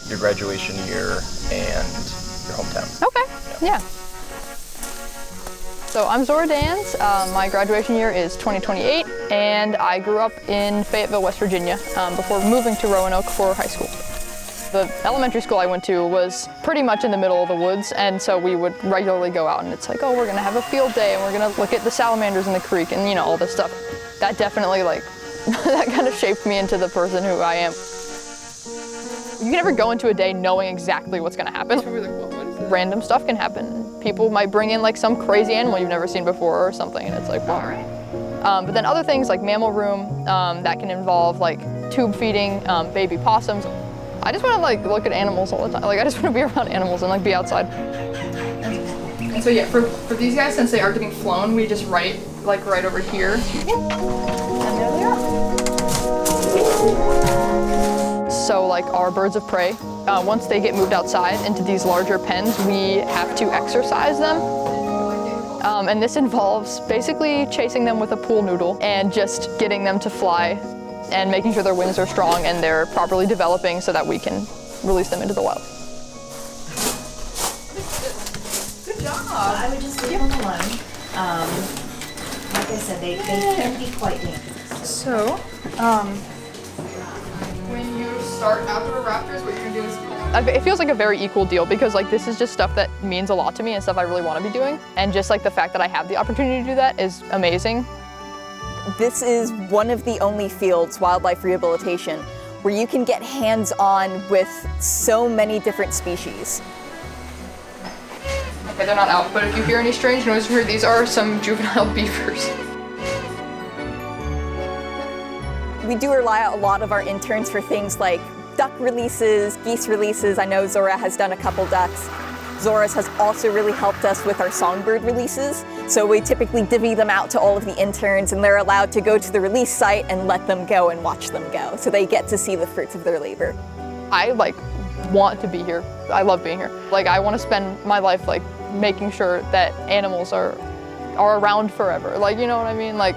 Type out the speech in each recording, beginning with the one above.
your graduation year, and your hometown. Okay, yeah. So I'm Zora Danz. My graduation year is 2028, and I grew up in Fayetteville, West Virginia, before moving to Roanoke for high school. The elementary school I went to was pretty much in the middle of the woods, and so we would regularly go out, and it's like, oh, we're gonna have a field day, and we're gonna look at the salamanders in the creek, and you know, all this stuff. That definitely, like, that kind of shaped me into the person who I am. You can never go into a day knowing exactly what's gonna happen. Random stuff can happen. People might bring in like some crazy animal you've never seen before or something, and it's like, wow. But then other things like mammal room, that can involve like tube feeding, baby possums. I just want to like look at animals all the time. Like I just want to be around animals and like be outside. And so yeah, for these guys, since they are getting flown, we just write like right over here. And there they are. So like our birds of prey, once they get moved outside into these larger pens, we have to exercise them. And this involves basically chasing them with a pool noodle and just getting them to fly and making sure their wings are strong and they're properly developing so that we can release them into the wild. Good job. I would just leave them alone. Like I said, they can be quite dangerous. So, when you start outdoor raptors, what you're gonna do is it feels like a very equal deal because like this is just stuff that means a lot to me and stuff I really want to be doing. And just like the fact that I have the opportunity to do that is amazing. This is one of the only fields, wildlife rehabilitation, where you can get hands-on with so many different species. Okay, they're not out, but if you hear any strange noises here, these are some juvenile beavers. We do rely on a lot of our interns for things like duck releases, geese releases. I know Zora has done a couple ducks. Zora's has also really helped us with our songbird releases. So we typically divvy them out to all of the interns and they're allowed to go to the release site and let them go and watch them go. So they get to see the fruits of their labor. I like want to be here. I love being here. Like I want to spend my life like making sure that animals are around forever. Like, you know what I mean? Like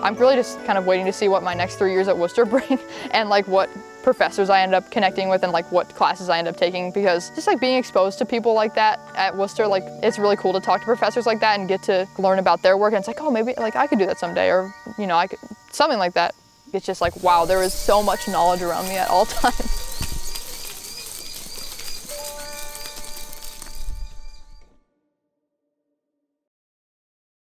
I'm really just kind of waiting to see what my next 3 years at Wooster bring and like what professors I end up connecting with and like what classes I end up taking, because just like being exposed to people like that at Wooster, like it's really cool to talk to professors like that and get to learn about their work, and it's like, oh, maybe like I could do that someday, or you know, I could, something like that. It's just like, wow, there is so much knowledge around me at all times.